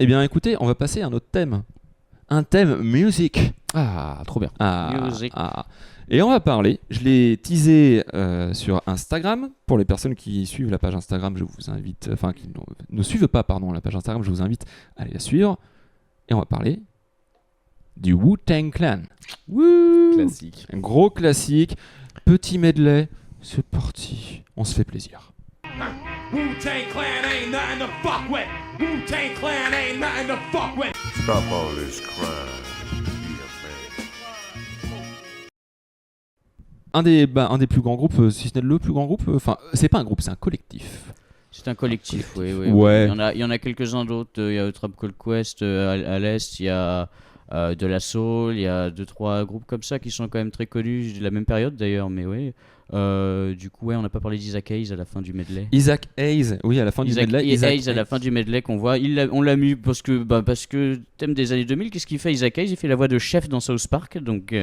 Eh bien, écoutez, on va passer à un autre thème. Un thème musique. Ah, trop bien. Music. Et on va parler, je l'ai teasé sur Instagram. Pour les personnes qui suivent la page Instagram, je vous invite, enfin qui ne suivent pas, pardon, la page Instagram, je vous invite à aller la suivre. Et on va parler du Wu-Tang Clan. Wouh! Classique. Un gros classique, petit medley, c'est parti, on se fait plaisir. Wu-Tang Clan ain't nothing to fuck with. Wu-Tang Clan ain't nothing to fuck with. Stop all this crime. Un des plus grands groupes, si ce n'est le plus grand groupe, enfin, c'est pas un groupe, c'est un collectif. C'est un collectif, oui. Ouais. Il y en a quelques-uns d'autres. Il y a Trap Call Quest à l'est, il y a de la Soul, il y a 2-3 groupes comme ça qui sont quand même très connus, de la même période d'ailleurs, mais oui. Du coup, ouais, on n'a pas parlé d'Isaac Hayes à la fin du medley. Isaac Hayes, oui, à la fin du medley. Isaac Hayes à la fin du medley qu'on voit. On l'a mis parce que thème des années 2000, qu'est-ce qu'il fait Isaac Hayes? Il fait la voix de chef dans South Park, donc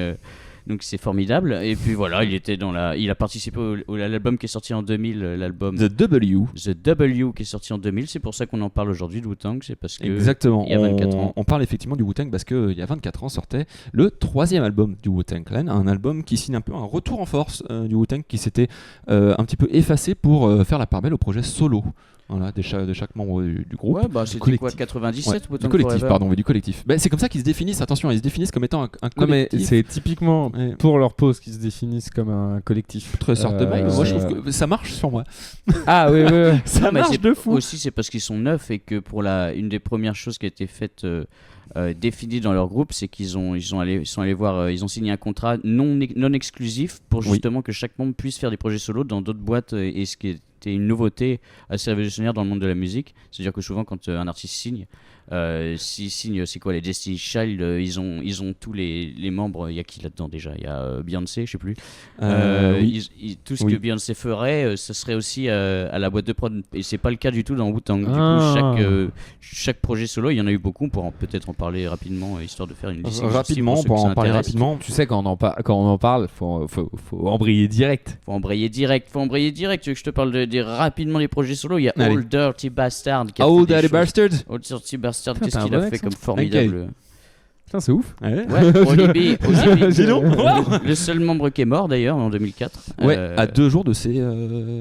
c'est formidable. Et puis voilà, il a participé à l'album qui est sorti en 2000, l'album The W. The W qui est sorti en 2000. C'est pour ça qu'on en parle aujourd'hui de Wu-Tang, c'est parce que Exactement. il y a 24 ans. On parle effectivement du Wu-Tang parce qu'il y a 24 ans sortait le 3e album du Wu-Tang Clan, un album qui signe un peu un retour en force du Wu-Tang qui s'était un petit peu effacé pour faire la part belle au projet solo. Voilà, de chaque membre du groupe. Ouais, bah c'était Collectif. quoi, 97 Ouais, Wu-Tang du collectif, Forever. pardon, mais du collectif. Bah, c'est comme ça qu'ils se définissent, attention, ils se définissent comme étant un Non, mais collectif. c'est typiquement Ouais. pour leur pause qu'ils se définissent comme un collectif. Très certainement. Moi, je c'est- trouve que ça marche sur moi. Ah oui, oui, oui. Ça Non, mais marche c'est de fou. aussi c'est parce qu'ils sont neufs et que pour une des premières choses qui a été faite définie dans leur groupe, c'est qu'ils sont allés voir, ils ont signé un contrat non exclusif pour Oui. justement que chaque membre puisse faire des projets solo dans d'autres boîtes et ce qui était une nouveauté assez révolutionnaire dans le monde de la musique. C'est-à-dire que souvent quand un artiste signe, s'il signe, c'est quoi, les Destiny Child, ils ont tous les membres. Il y a qui là-dedans déjà? Il y a Beyoncé, je sais plus. Oui. Tout ce Oui. que Beyoncé ferait, ce serait aussi à la boîte de prod. Et c'est pas le cas du tout dans Wu-Tang. Du Ah. coup, chaque projet solo, il y en a eu beaucoup. On pourra peut-être en parler rapidement, histoire de faire une liste exhaustive Rapidement, pour ceux pour que ça en parler intéresse. rapidement. Tu sais, quand on en parle, faut embrayer direct. Faut embrayer direct. Tu veux que je te parle rapidement des projets solo? Il y a Allez. Old Dirty Bastard qui a Oh, fait des Daddy choses. Bastard. Old Dirty Bastard, Putain, qu'est-ce t'as un qu'il a bon fait accent. comme formidable. Putain, c'est ouf. Ouais. Ouais, ODB, Dis donc. Wow. le seul membre qui est mort d'ailleurs en 2004. Ouais, Euh, à 2 jours de ses.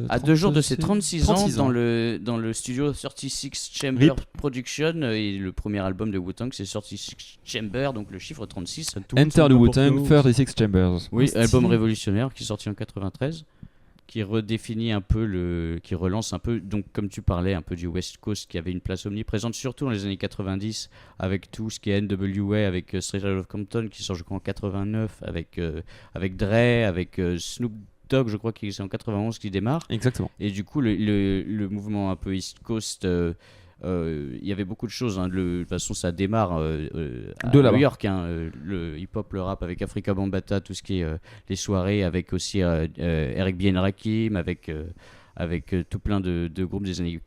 À 2 jours de ses 36 ans, 36 dans le studio 36 Chamber RIP. Production, et le premier album de Wu-Tang c'est 36 Chamber, donc le chiffre 36, ça tout le monde Enter s'en the n'importe Wu-Tang, où. 36 Chambers. Oui, Un album style. révolutionnaire qui est sorti en 93, qui redéfinit un peu qui relance un peu, donc comme tu parlais, un peu du West Coast qui avait une place omniprésente, surtout dans les années 90, avec tout ce qui est NWA, avec Straight Outta Compton qui sort je crois en 89, avec Dre, avec Snoop Dogg, je crois que c'est en 91 qui démarre. Exactement. Et du coup, le mouvement un peu East Coast, il y avait beaucoup de choses. De toute façon, ça démarre à De là-bas. New York. Le hip-hop, le rap avec Afrika Bambaataa, tout ce qui est les soirées, avec aussi Eric B. and Rakim, avec tout plein de groupes des années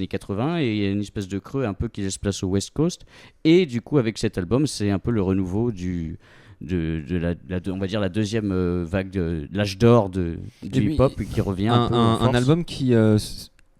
80. Et il y a une espèce de creux un peu qui laisse place au West Coast. Et du coup, avec cet album, c'est un peu le renouveau on va dire la deuxième vague de l'âge d'or du puis, hip-hop qui revient un peu en Un force. album qui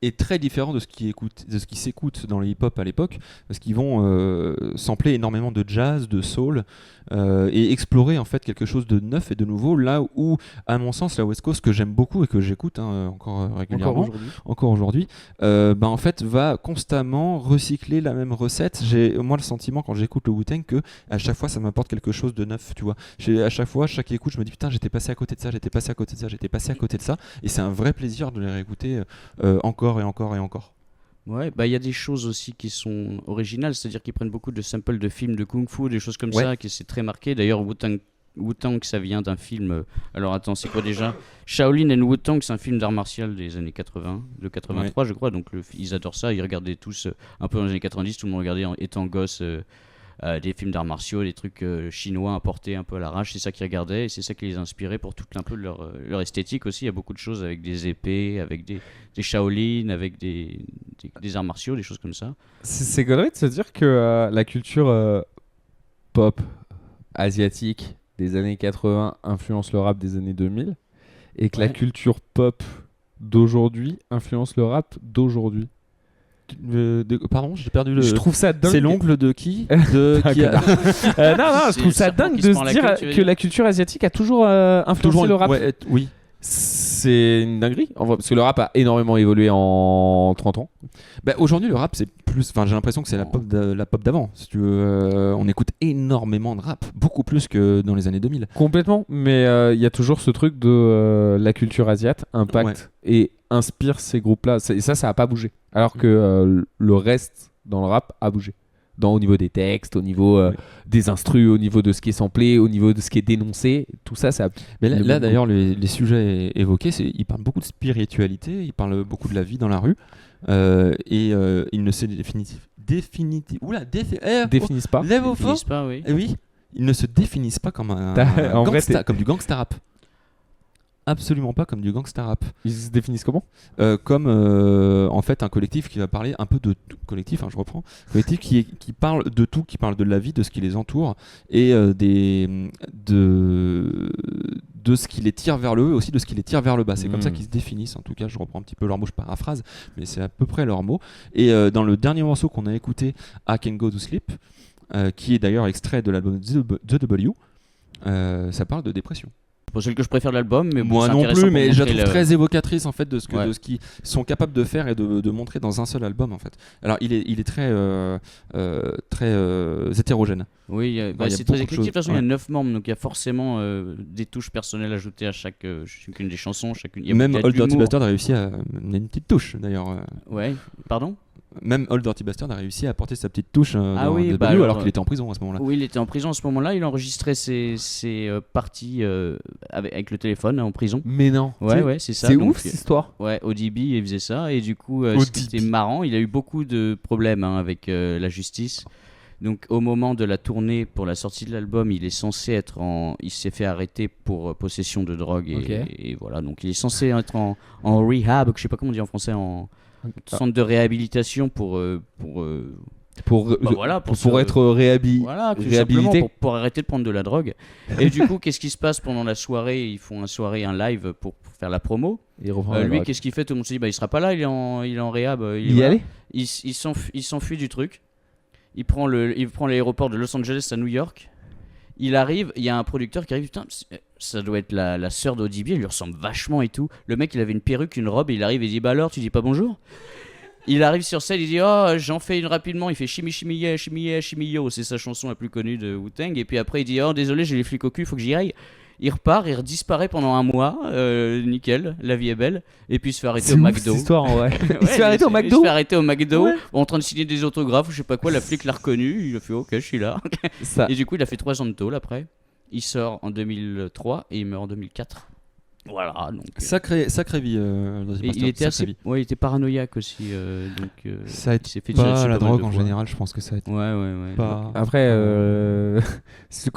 est très différent de ce qui s'écoute dans le hip-hop à l'époque, parce qu'ils vont sampler énormément de jazz, de soul, et explorer en fait quelque chose de neuf et de nouveau, là où, à mon sens, la West Coast, que j'aime beaucoup et que j'écoute encore régulièrement, encore aujourd'hui, en fait, va constamment recycler la même recette. J'ai moi le sentiment quand j'écoute le Wu-Tang que à chaque fois ça m'apporte quelque chose de neuf, tu vois. À chaque fois, chaque écoute, je me dis putain, j'étais passé à côté de ça, j'étais passé à côté de ça, j'étais passé à côté de ça, et c'est un vrai plaisir de les réécouter encore et encore et encore. Ouais, il y a des choses aussi qui sont originales, c'est-à-dire qu'ils prennent beaucoup de samples de films de kung-fu, des choses comme Ouais. ça, qui c'est très marqué. D'ailleurs, Wu-Tang, ça vient d'un film. Alors attends, c'est quoi déjà? Shaolin and Wu-Tang, c'est un film d'art martial des années 80, de 83, je crois. Donc ils adorent ça, ils regardaient tous un peu dans les années 90, tout le monde regardait étant gosse. Des films d'arts martiaux, des trucs chinois importés un peu à l'arrache, c'est ça qu'ils regardaient et c'est ça qui les inspirait pour toute un peu leur esthétique aussi. Il y a beaucoup de choses avec des épées, avec des Shaolin, avec des arts martiaux, des choses comme ça. C'est gaulerie de se dire que la culture pop asiatique des années 80 influence le rap des années 2000 et que la Ouais. culture pop d'aujourd'hui influence le rap d'aujourd'hui. Pardon, j'ai perdu le. Je trouve ça dingue. C'est l'oncle de qui de qui a... Non, je trouve ça C'est le serpent dingue qui de se se prend la dire queue, tu veux que dire la culture asiatique a toujours influencé le rap. Ouais, oui. C'est une dinguerie, en vrai, parce que le rap a énormément évolué en 30 ans. Bah, aujourd'hui, le rap, c'est plus. Enfin, j'ai l'impression que c'est la pop d'avant. Si tu veux, on écoute énormément de rap, beaucoup plus que dans les années 2000. Complètement, mais il y a toujours ce truc de la culture asiate impacte et inspire ces groupes-là. Et ça a pas bougé. Alors que le reste dans le rap a bougé. Au niveau des textes, au niveau des instrus, au niveau de ce qui est samplé, au niveau de ce qui est dénoncé, tout ça, ça. Mais là d'ailleurs, les sujets évoqués, ils parlent beaucoup de spiritualité, ils parlent beaucoup de la vie dans la rue, et ils ne se définissent pas. Lève au Ils fond. finissent pas, oui. Oui, ils ne se définissent pas comme En vrai, comme du gangsta rap. Absolument pas comme du gangsta rap. Ils se définissent comment ? Comme en fait un collectif qui va parler un peu de tout. Collectif, je reprends. Collectif qui parle de tout, qui parle de la vie, de ce qui les entoure et de ce qui les tire vers le haut et aussi de ce qui les tire vers le bas. C'est comme ça qu'ils se définissent. En tout cas, je reprends un petit peu leur mot, je paraphrase, mais c'est à peu près leur mot. Et dans le dernier morceau qu'on a écouté, I Can Go to Sleep, qui est d'ailleurs extrait de l'album The W, ça parle de dépression. C'est pas celle que je préfère de l'album, mais bon, Moi c'est non intéressant plus, pour mais je la montrer trouve très évocatrice en fait de ce qu'ils sont capables de faire et de montrer dans un seul album en fait. Alors il est très hétérogène. Oui, il y a c'est beaucoup très de éclectique. De toute façon, choses, il y a 9 membres, donc il y a forcément des touches personnelles ajoutées à chacune des chansons. Il y a Même peut-être Old Dirty l'humour. Bastard a réussi à amener une petite touche d'ailleurs. Ouais, pardon. Même Old Dirty Bastard a réussi à apporter sa petite touche dans oui, The bah W, alors, qu'il était en prison à ce moment-là. Oui, il était en prison à ce moment-là. Il enregistrait ses parties avec le téléphone en prison. Mais non. Ouais, c'est ça. C'est donc, ouf cette histoire. Ouais, ODB, il faisait ça. Et du coup, c'était marrant. Il a eu beaucoup de problèmes avec la justice. Donc, au moment de la tournée pour la sortie de l'album, il est censé être il s'est fait arrêter pour possession de drogue. Et voilà. Donc, il est censé être en rehab, je sais pas comment on dit en français, en centre de réhabilitation pour être réhabilité. pour arrêter de prendre de la drogue. Et du coup, qu'est-ce qui se passe pendant la soirée ? Ils font un live pour faire la promo. Lui, qu'est-ce qu'il fait ? Tout le monde se dit il sera pas là, il est en réhab. Il s'enfuit du truc. Il prend l'aéroport de Los Angeles à New York. Il arrive, il y a un producteur qui arrive, putain, ça doit être la sœur d'ODB, elle lui ressemble vachement et tout. Le mec, il avait une perruque, une robe, et il arrive et il dit bah alors, tu dis pas bonjour ? Il arrive sur scène, il dit oh, j'en fais une rapidement, il fait Shimmy Shimmy Yeah, Shimmy Yeah, Shimmy Yo, c'est sa chanson la plus connue de Wu-Tang, et puis après il dit oh désolé, j'ai les flics au cul, faut que j'y aille. Il repart, il disparaît pendant un mois, nickel, la vie est belle, et puis il se fait arrêter au McDo. Histoire, en vrai. Il se fait arrêter au McDo, Ouais. en train de signer des autographes, ou je sais pas quoi, la flic l'a reconnu, il a fait ok, je suis là. Et du coup, il a fait 3 ans de tôle après. Il sort en 2003 et il meurt en 2004. Voilà. Donc, Sacrée vie. il était assez, il était paranoïaque aussi. Ça il s'est fait pas tirer la dessus pas mal drogue de en fois. général, je pense que ça a été Ouais. pas. Après, si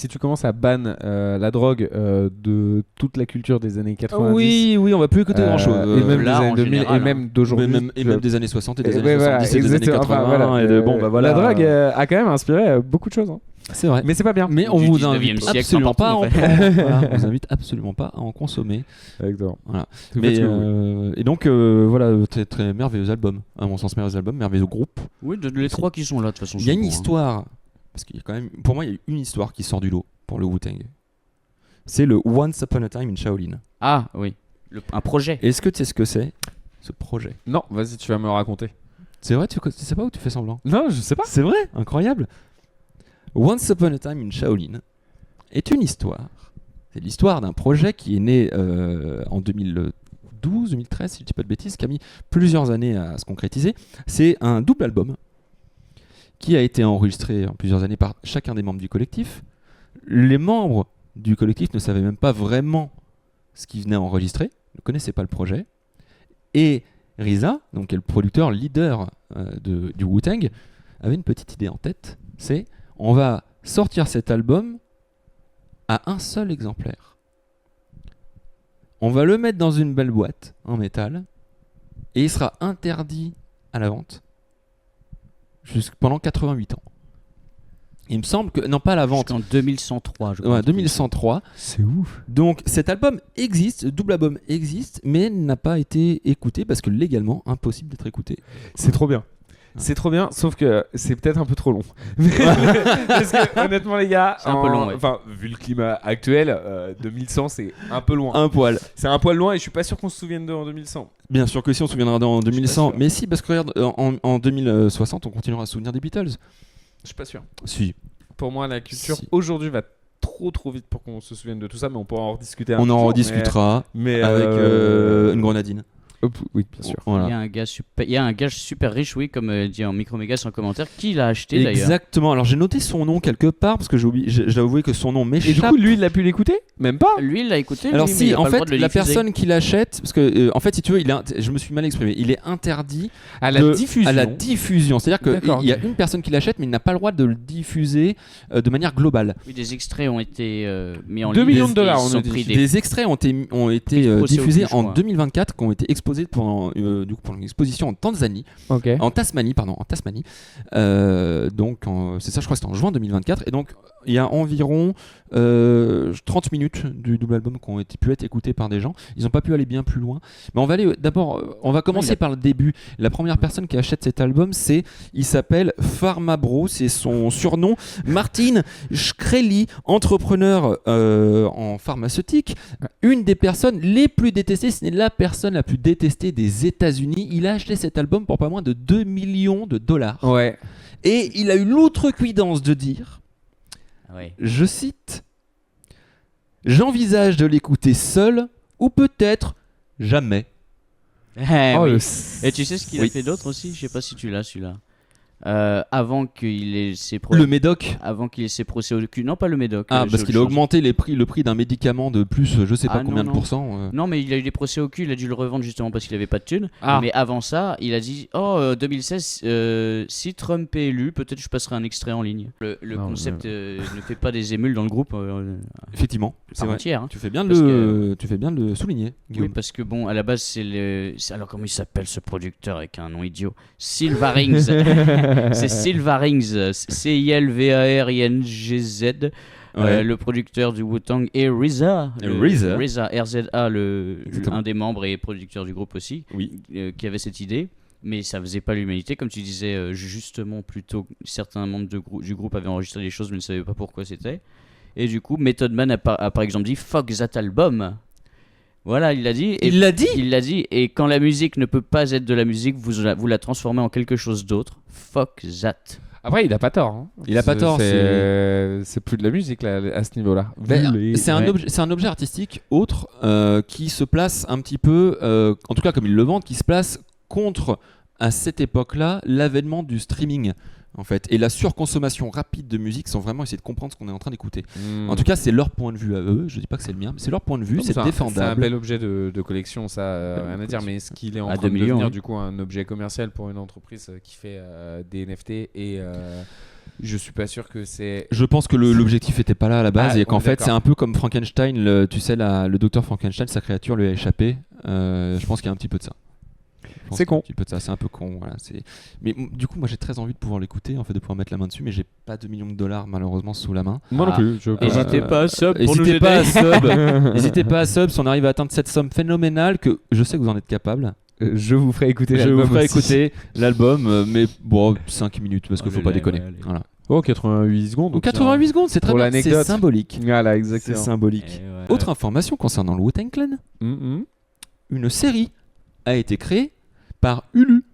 tu commences à ban la drogue de toute la culture des années 90. Oui, on va plus écouter grand chose. Et même là, des années en 2000 général, et même d'aujourd'hui. Et même des années 60 et des Et années 70 et des années 80. La drogue a quand même inspiré beaucoup de choses. Hein. C'est vrai. Mais c'est pas bien. Mais on Du vous 19e invite siècle, absolument pas à en n'importe où, prendre. Voilà, on vous invite absolument pas à en consommer. Exactement. Voilà. Tout Mais fait ce que vous voulez. et donc voilà, très très merveilleux album. À mon sens, merveilleux album, merveilleux groupe. Oui, les 3 qui sont là de toute façon. Il y a c'est une bon, hein. histoire, parce qu'il y a quand même, pour moi, il y a une histoire qui sort du lot pour le Wu-Tang. C'est le Once Upon a Time in Shaolin. Ah oui, un projet. Est-ce que tu sais ce que c'est, ce projet? Non, vas-y, tu vas me raconter. C'est vrai, tu sais pas ou tu fais semblant? Non, je sais pas. C'est vrai, incroyable. Once Upon a Time in Shaolin est une histoire. C'est l'histoire d'un projet qui est né en 2012, 2013, si je dis pas de bêtises, qui a mis plusieurs années à se concrétiser. C'est un double album qui a été enregistré en plusieurs années par chacun des membres du collectif. Les membres du collectif ne savaient même pas vraiment ce qu'ils venaient enregistrer, ne connaissaient pas le projet. Et RZA, donc qui est le producteur leader du Wu-Tang, avait une petite idée en tête, c'est on va sortir cet album à un seul exemplaire. On va le mettre dans une belle boîte en métal et il sera interdit à la vente pendant 88 ans. Il me semble que non, pas à la vente. Jusqu'en 2103, je crois. Ouais, 2103. C'est ouf. Donc cet album existe, double album existe, mais n'a pas été écouté parce que légalement impossible d'être écouté. C'est trop bien. C'est trop bien, sauf que c'est peut-être un peu trop long. Parce que honnêtement les gars, C'est un peu long, ouais. Enfin, vu le climat actuel, 2100 c'est un peu loin. Un poil. C'est un poil loin et je suis pas sûr qu'on se souvienne d'eux en 2100. Bien sûr que si, on se souviendra en 2100. sûr. Mais si, parce que regarde, en 2060, on continuera à se souvenir des Beatles. Je suis pas sûr. Si. Pour moi, la culture Si. aujourd'hui va trop vite pour qu'on se souvienne de tout ça, mais on pourra en rediscuter un On en jour, rediscutera mais avec une grenadine. oui, bien sûr. Voilà. Il y a un gars super riche, oui, comme dit en Micromégas en commentaire, qui l'a acheté d'ailleurs. Exactement. Alors j'ai noté son nom quelque part parce que je dois avouer que son nom Et du m'échappe. coup, lui, il a pu l'écouter? Même pas. Lui, il l'a écouté. Alors lui, mais si, il a en pas le droit fait, de le la diffuser. personne qui l'achète, parce que en fait, si tu veux, je me suis mal exprimé. Il est interdit À la diffusion. à la diffusion. C'est-à-dire D'accord, qu'il y a ok. une personne qui l'achète, mais il n'a pas le droit de le diffuser de manière globale. Oui, des extraits ont été mis en 2 ligne. millions de dollars, Ils on sont a dit. pris Des extraits ont été Exposés au diffusés cul, je en crois. 2024, qui ont été exposés pendant une exposition en Tanzanie, Ok. en Tasmanie. Donc c'est ça, je crois que c'était en juin 2024. Et donc il y a environ 30 minutes du double album qui ont pu être écoutés par des gens. Ils n'ont pas pu aller bien plus loin. Mais on va aller d'abord, on va commencer par le début. La première personne qui achète cet album, il s'appelle Pharmabro, c'est son surnom. Martin Shkreli, entrepreneur en pharmaceutique, une des personnes les plus détestées, ce n'est la personne la plus détestée des États-Unis. Il a acheté cet album pour pas moins de 2 millions de dollars. Ouais. Et il a eu l'outrecuidance de dire, Ouais. je cite, « J'envisage de l'écouter seul ou peut-être jamais. Oh, Oui. le- Et tu sais ce qu'il a Oui. fait d'autre aussi? Je sais pas si tu l'as celui-là. Avant qu'il ait ses Le Médoc. avant qu'il ait ses procès au cul. Non, pas le Médoc. Ah, c'est parce autre qu'il a chose. augmenté le prix d'un médicament de plus, je sais pas Ah, combien non, de pourcents. Non, mais il a eu des procès au cul, il a dû le revendre justement parce qu'il avait pas de thunes. Ah. Mais avant ça, il a dit 2016, si Trump est élu, peut-être je passerai un extrait en ligne. Le Non, concept ne fait pas des émules dans le groupe Effectivement, c'est par vrai. entière. Hein. Tu fais bien Parce de le souligner, Guillaume. Oui, parce que bon, à la base, alors comment il s'appelle ce producteur avec un nom idiot? Silvarings. C'est Silvarings, Cilvaringz, Ouais. le producteur du Wu-Tang, et RZA, RZA, Exactement. un des membres et producteur du groupe aussi, Oui. qui avait cette idée. Mais ça faisait pas l'humanité, comme tu disais justement plus tôt. Certains membres du groupe avaient enregistré des choses mais ne savaient pas pourquoi c'était. Et du coup, Method Man a par exemple dit fuck that album. Voilà, il l'a dit. Et Il l'a dit. il l'a dit. Et quand la musique ne peut pas être de la musique, vous la transformez en quelque chose d'autre. Fuck that. Après, il a pas tort. Hein. Il a pas tort, C'est plus de la musique là, à ce niveau-là. C'est un objet artistique autre qui se place un petit peu, en tout cas comme il le vend, qui se place contre, à cette époque-là, l'avènement du streaming en fait, et la surconsommation rapide de musique, sans vraiment essayer de comprendre ce qu'on est en train d'écouter. En tout cas, c'est leur point de vue à eux, je dis pas que c'est le mien, mais c'est leur point de vue, c'est C'est un défendable. bel objet de collection, ça, rien à dire. Mais est-ce qu'il est en À train 2 de millions, devenir oui. du coup un objet commercial pour une entreprise qui fait des NFT et je suis pas sûr que c'est. Je pense que l'objectif était pas là à la base, Ah, et qu'en on est fait d'accord. c'est un peu comme Frankenstein, tu sais, le docteur Frankenstein, sa créature lui a échappé. Je pense qu'il y a un petit peu de ça. Je pense C'est qu'il y a con. Un petit peu de ça, c'est un peu con. Voilà, mais du coup, moi j'ai très envie de pouvoir l'écouter, en fait, de pouvoir mettre la main dessus, mais j'ai pas 2 millions de dollars malheureusement sous la main. Moi non Ah. plus. Je N'hésitez pas à sub pour nous N'hésitez pas à aider. sub. N'hésitez pas à sub si on arrive à atteindre cette somme phénoménale que je sais que vous en êtes capable. Je vous ferai écouter Je l'album vous ferai aussi. écouter l'album, mais bon, 5 minutes parce qu'il Allez, faut pas allez, déconner. allez. Voilà. Oh, 88 secondes. Ou donc 88 secondes, c'est très Pour bien. C'est l'anecdote. symbolique. Voilà, C'est exactement. symbolique. Et ouais. Autre information concernant le Wu-Tang Clan, une série a été créée par Hulu.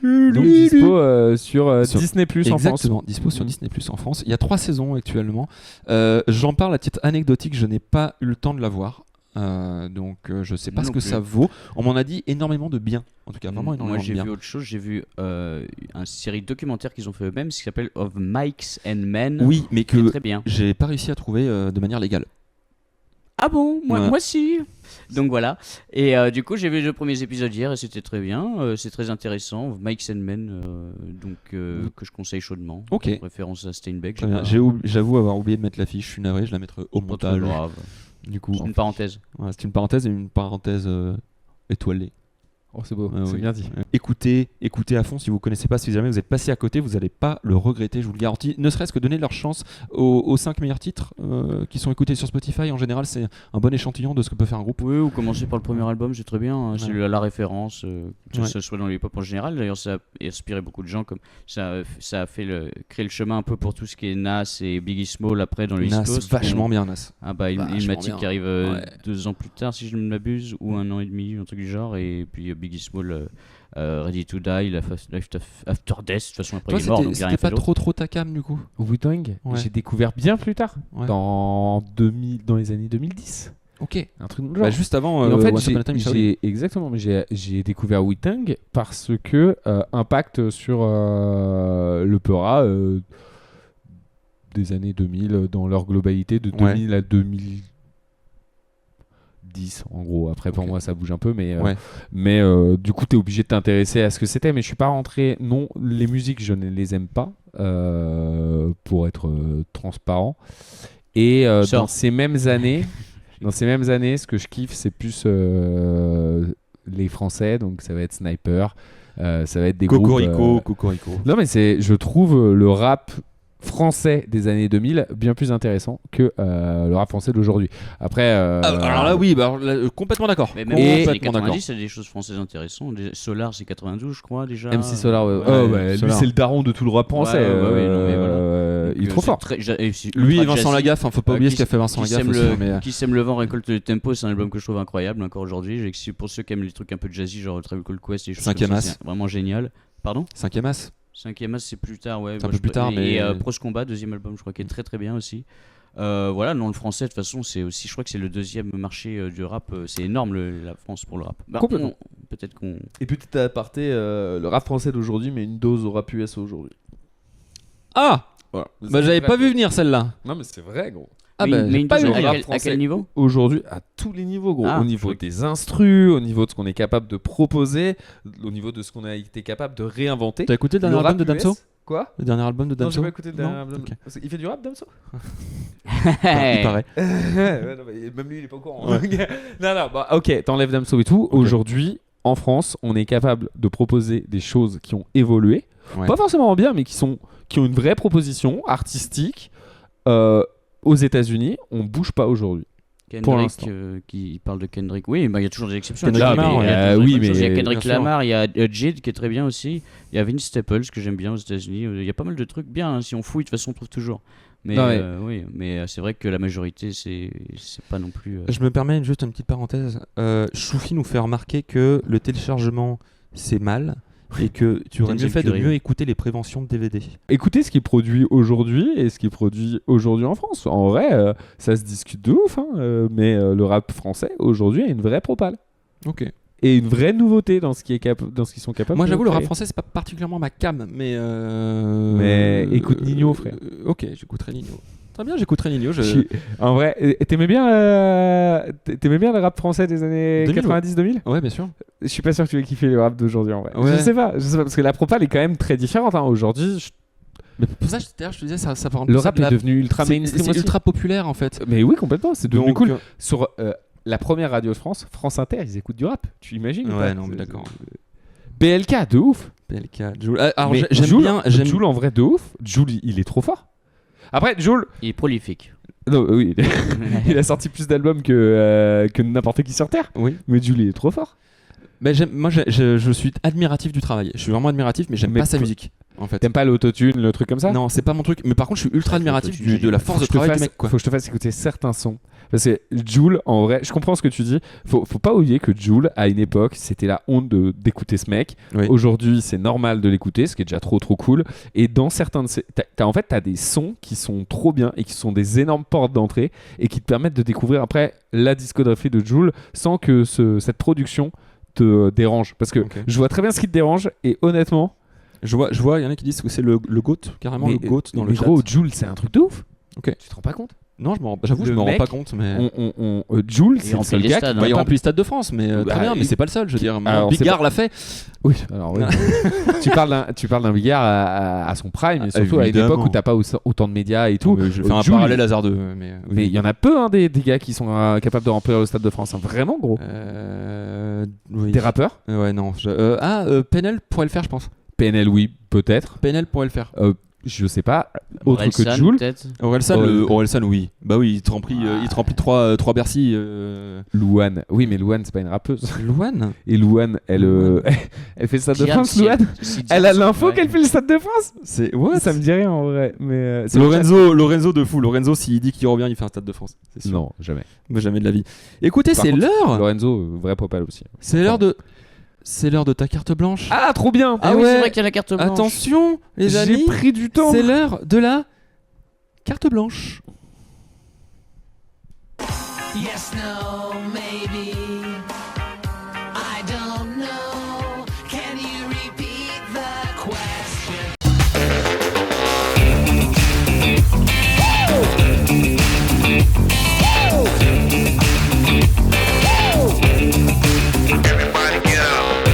Donc dispo sur Sur- Disney Plus en France. Exactement, dispo sur Disney Plus en France. Il y a 3 saisons actuellement. J'en parle à titre anecdotique, je n'ai pas eu le temps de la voir. Donc je sais pas Moi ce non que plus. ça vaut. On m'en a dit énormément de bien. En tout cas, vraiment énormément Moi de j'ai bien. vu autre chose, j'ai vu une série documentaire qu'ils ont fait eux-mêmes qui s'appelle Of Mikes and Men. Oui, mais qui est que très bien. j'ai pas réussi à trouver de manière légale. Ah bon, Ouais. moi si. Donc voilà. Et du coup j'ai vu les 2 premiers épisodes hier et c'était très bien. C'est très intéressant. Of Mikes and Men, que je conseille chaudement. Ok. En référence à Steinbeck. Très bien. J'avoue avoir oublié de mettre l'affiche. Je suis navré, je la mettrai au Pas trop montage. grave. Du coup, Une parenthèse. voilà, c'est une parenthèse et une parenthèse étoilée. Oh, c'est beau, Ah c'est oui. bien dit. Écoutez à fond. Si vous connaissez pas, si jamais vous êtes passé à côté, vous n'allez pas le regretter, je vous le garantis. Ne serait-ce que donner leur chance aux 5 meilleurs titres qui sont écoutés sur Spotify. En général, c'est un bon échantillon de ce que peut faire un groupe. Oui, ou commencer par le premier album, c'est très bien. Hein. C'est la référence, que Ouais. ce soit dans le hip-hop en général. D'ailleurs, ça a inspiré beaucoup de gens. Comme ça a fait créer le chemin un peu pour tout ce qui est Nas et Biggie Small après dans le East Nas, Coast. vachement bien Nas. Ah bah, Vachement Illmatic bien. qui arrive Ouais. 2 ans plus tard, si je ne m'abuse, ou 1 an et demi, un truc du genre. Et puis Biggie Small, Ready to Die, Life After Death. De toute façon, après, Toi, il est mort, donc il n'y a c'était rien pas fait d'autre. trop ta cam du coup. Wu-Tang, Ouais. j'ai découvert bien plus tard, Ouais. dans les années 2010. Ok. Un truc de genre. Bah, juste avant Et en fait, Once Upon a Time in Shaolin. exactement, mais j'ai découvert Wu-Tang parce que impact sur le Peura des années 2000 dans leur globalité, de 2000 à 2010 en gros. Après, pour Ok. moi, ça bouge un peu, mais Ouais. du coup, tu es obligé de t'intéresser à ce que c'était. Mais je suis pas rentré. Non, les musiques, je ne les aime pas, pour être transparent. Et Sors. dans ces mêmes années, ce que je kiffe, c'est plus les Français. Donc, ça va être Sniper, ça va être des groupes. Cocorico. Non, mais je trouve le rap français des années 2000 bien plus intéressant que le rap français d'aujourd'hui. Après, Alors là, oui, complètement d'accord. Mais même dans les années Complètement d'accord. 90, il y a des choses françaises intéressantes. Solar, c'est 92, je crois, déjà. MC Solar, ouais, lui Solar. c'est le daron de tout le rap français. Ouais, ouais, non, mais voilà. Il est trop fort. Lui et Vincent Lagaffe, faut pas oublier ce qu'a fait Vincent Qui Lagaffe sème, aussi. mais, qui sème le vent, récolte le tempo, c'est un album que je trouve incroyable encore aujourd'hui. Pour ceux qui aiment les trucs un peu jazzy, genre Tribe Called Quest et des choses Cinquième comme ça, As. c'est vraiment génial. Pardon? 5e As. 5e As, c'est plus tard, ouais. C'est un peu plus tard, mais- Et Pros Combat, deuxième album, je crois, qui est très très bien aussi. Voilà, non, le français, de toute façon, c'est aussi, je crois que c'est le deuxième marché du rap. C'est énorme, la France, pour le rap. Bah, Complètement. Peut-être qu'on. Et petit aparté, le rap français d'aujourd'hui met une dose au rap US aujourd'hui. Ah, Voilà. bah j'avais pas vu venir celle-là. Non, mais c'est vrai, gros. Ah Mais- bah, mais j'ai une pas dose vu à venir. quel- à quel niveau? Aujourd'hui, à tous les niveaux, gros. Ah, Au niveau je crois des instrus, au niveau de ce qu'on est capable de proposer, au niveau de ce qu'on a été capable de réinventer. T'as écouté le dernier album de Damso? Quoi? Le dernier album de Non, Damso? j'ai pas écouté le dernier Non album. Ok. Il fait du rap, Damso? Il paraît. Ouais, non, mais même lui, il est pas au courant. Non, bah, ok, t'enlèves Damso et tout. Aujourd'hui, en France, on est capable de proposer des choses qui ont évolué. Ouais. Pas forcément en bien, mais qui ont une vraie proposition artistique. Aux États-Unis, on bouge pas aujourd'hui. Pour Kendrick, l'instant. qui parle de Kendrick. Oui, bah, il y a toujours des exceptions. Kendrick Il y a Lamar, toujours ouais. des Oui, bonnes mais choses. Il y a Kendrick bien sûr. Lamar, il y a Jid qui est très bien aussi. Il y a Vince Staples que j'aime bien aux États-Unis. Il y a pas mal de trucs bien. Hein. Si on fouille, de toute façon, on trouve toujours. Mais Non, mais- oui, mais c'est vrai que la majorité, c'est pas non plus. Je me permets juste une petite parenthèse. Choufi nous fait remarquer que le téléchargement c'est mal et que tu aurais mieux Denzel fait de Curry. mieux écouter les préventions de DVD. Écoutez ce qui est produit aujourd'hui et ce qui est produit aujourd'hui en France. En vrai, ça se discute de ouf, hein, mais le rap français aujourd'hui a une vraie propale Ok. et une vraie nouveauté dans ce qui est dans ce qu'ils sont capables. Moi de j'avoue le rap créer. français c'est pas particulièrement ma cam, mais écoute Nino, frère. Ok, j'écouterai Nino. Très bien, j'écouterai Nino. En vrai, t'aimais bien le rap français des années 2000, 90-2000? Ouais, bien sûr. Je suis pas sûr que tu aies kiffé le rap d'aujourd'hui en vrai. Ouais. Je sais pas, parce que la propale est quand même très différente. Hein. Aujourd'hui, Mais pour ça, d'ailleurs, je te disais, ça part un le peu rap de est la- devenu ultra c'est mainstream aussi. ultra populaire en fait. Mais oui, complètement, c'est devenu Donc, cool. Sur la première radio de France, France Inter, ils écoutent du rap. Tu imagines ou Ouais, pas non, mais d'accord. BLK, de ouf. PLK, Jul. Alors Mais j'aime Jul, bien. Jul en vrai de ouf. Jul, il est trop fort. Après, Jul, Il est prolifique. non, oui, il a sorti plus d'albums que n'importe qui sur Terre. Oui. Mais Jul, il est trop fort. Mais moi, je suis admiratif du travail. Je suis vraiment admiratif, mais j'aime Mais pas sa toi- musique. En fait. T'aimes pas l'autotune, le truc comme ça? Non, c'est pas mon truc. Mais par contre, je suis ultra admiratif l'autotune, de la force de travail du mec, quoi. Faut que je te fasse écouter certains sons. Parce que Jul, en vrai, je comprends ce que tu dis. Faut pas oublier que Jul, à une époque, c'était la honte d'écouter ce mec. Oui. Aujourd'hui, c'est normal de l'écouter, ce qui est déjà trop cool. Et dans certains de ces. T'as des sons qui sont trop bien et qui sont des énormes portes d'entrée et qui te permettent de découvrir après la discographie de Jul sans que cette production te dérange. Parce que Ok. je vois très bien ce qui te dérange et honnêtement. Je vois, il y en a qui disent que c'est le GOAT, carrément le GOAT dans le chat. gros, Jul, c'est un truc de ouf. Ok. Tu te rends pas compte? Non, j'avoue, je Le me rends mec, pas compte, mais. Jul, Il c'est le remplit seul les gars stades, qui hein. Bah, il va remplit le stade de France, mais Bah, très bien, mais il- c'est pas le seul. Je veux dire, Alors, c'est Bigard l'a fait. Oui, alors oui. tu parles d'un Bigard à son prime, et surtout à une Évidemment. époque où t'as pas autant de médias et tout. Je fais un Jul, parallèle hasardeux, mais. Mais il y en a peu, hein, des gars qui sont capables de remplir le Stade de France. Hein. Vraiment, gros. Oui. Des rappeurs. Ouais, non. PNL pourrait le faire, je pense. PNL, oui, peut-être. PNL pourrait le faire. Je sais pas. Autre que Orelsan, Jul. peut-être. Orelsan, oui. Bah oui, il te remplit 3 Bercy. Louane. Oui, mais Louane, c'est pas une rappeuse. Louane. Et Louane, elle fait le Stade de France, Louane. Si Elle a Diams, l'info ouais. qu'elle fait le Stade de France. C'est what? Ça me dit rien en vrai. Mais c'est Lorenzo de fou. Lorenzo, s'il dit qu'il revient, il fait un Stade de France. C'est sûr. Non, jamais. Mais jamais de la vie. Écoutez, Par c'est contre, l'heure. Lorenzo, vrai popal aussi. C'est l'heure de ta carte blanche. Ah, trop bien. Ah Eh oui, ouais. c'est vrai qu'il y a la carte blanche. Attention, les J'ai amis. pris du temps. C'est l'heure de la carte blanche. Yes, no, maybe.